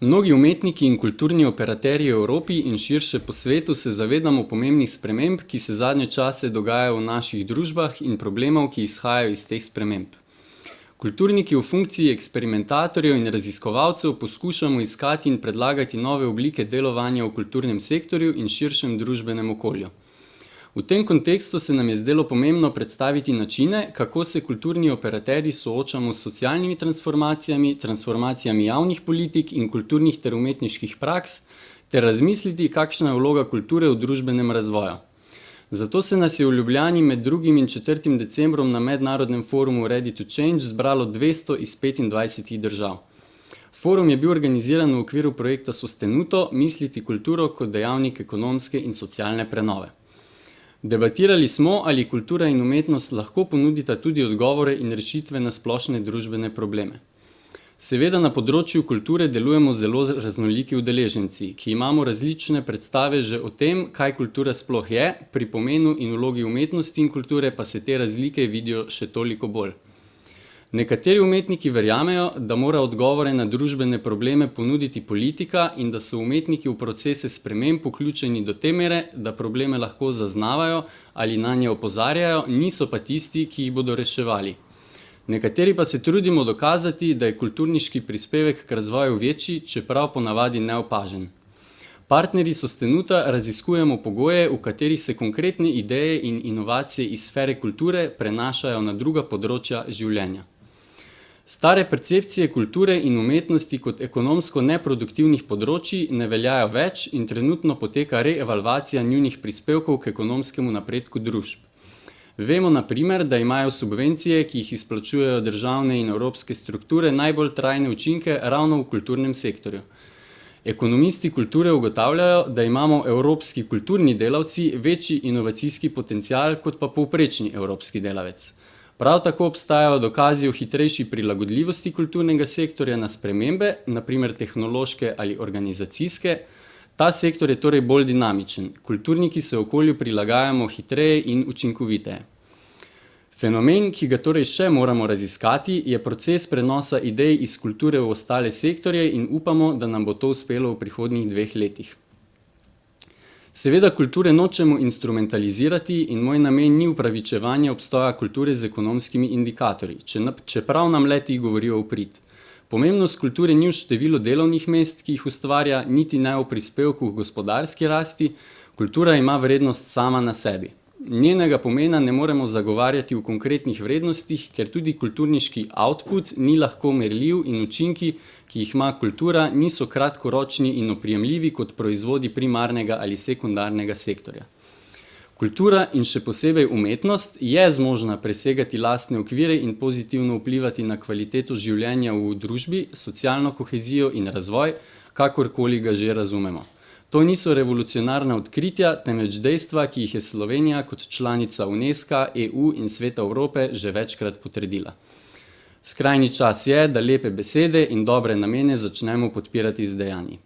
Mnogi umetniki in kulturni operaterji v Evropi in širše po svetu se zavedamo pomembnih sprememb, ki se zadnje čase dogajajo v naših družbah in problemov, ki izhajajo iz teh sprememb. Kulturniki v funkciji eksperimentatorjev in raziskovalcev poskušamo iskati in predlagati nove oblike delovanja v kulturnem sektorju in širšem družbenem okolju. V tem kontekstu se nam je zdelo pomembno predstaviti načine, kako se kulturni operaterji soočamo s socialnimi transformacijami, transformacijami javnih politik in kulturnih ter umetniških praks, ter razmisliti, kakšna je vloga kulture v družbenem razvoju. Zato se nas je v Ljubljani med 2. in 4. decembrom na mednarodnem forumu Ready to Change zbralo 200 iz 25 držav. Forum je bil organiziran v okviru projekta Sostenuto, misliti kulturo kot dejavnik ekonomske in socialne prenove. Debatirali smo, ali kultura in umetnost lahko ponudita tudi odgovore in rešitve na splošne družbene probleme. Seveda na področju kulture delujemo zelo raznoliki udeleženci, ki imamo različne predstave že o tem, kaj kultura sploh je, pri pomenu in vlogi umetnosti in kulture pa se te razlike vidijo še toliko bolj. Nekateri umetniki verjamejo, da mora odgovore na družbene probleme ponuditi politika in da so umetniki v procese sprememb vključeni do te mere, da probleme lahko zaznavajo ali nanje opozarjajo, niso pa tisti, ki jih bodo reševali. Nekateri pa se trudimo dokazati, da je kulturniški prispevek k razvoju večji, čeprav ponavadi neopažen. Partnerji Sostenuta raziskujemo pogoje, v katerih se konkretne ideje in inovacije iz sfere kulture prenašajo na druga področja življenja. Stare percepcije kulture in umetnosti kot ekonomsko neproduktivnih področij ne veljajo več in trenutno poteka reevalvacija njunih prispevkov k ekonomskemu napredku družb. Vemo na primer, da imajo subvencije, ki jih izplačujejo državne in evropske strukture, najbolj trajne učinke ravno v kulturnem sektorju. Ekonomisti kulture ugotavljajo, da imamo evropski kulturni delavci večji inovacijski potencial kot pa povprečni evropski delavec. Prav tako obstajajo dokazi o hitrejši prilagodljivosti kulturnega sektorja na spremembe, na primer tehnološke ali organizacijske. Ta sektor je torej bolj dinamičen. Kulturniki se okolju prilagajamo hitreje in učinkoviteje. Fenomen, ki ga torej še moramo raziskati, je proces prenosa idej iz kulture v ostale sektorje in upamo, da nam bo to uspelo v prihodnjih 2 letih. Seveda kulture nočemo instrumentalizirati in moj namen ni upravičevanje obstoja kulture z ekonomskimi indikatorji, čeprav nam le-ti govorijo v prid. Pomembnost kulture ni v številu delovnih mest, ki jih ustvarja, niti ne v prispevku k gospodarski rasti, kultura ima vrednost sama na sebi. Njenega pomena ne moremo zagovarjati v konkretnih vrednostih, ker tudi kulturniški output ni lahko merljiv in učinki, ki jih ima kultura, niso kratkoročni in oprijemljivi kot proizvodi primarnega ali sekundarnega sektorja. Kultura in še posebej umetnost je zmožna presegati lastne okvire in pozitivno vplivati na kvaliteto življenja v družbi, socialno kohezijo in razvoj, kakorkoli ga že razumemo. To niso revolucionarna odkritja, temveč dejstva, ki jih je Slovenija kot članica UNESCO, EU in Sveta Evrope že večkrat potrdila. Skrajni čas je, da lepe besede in dobre namene začnemo podpirati z dejanji.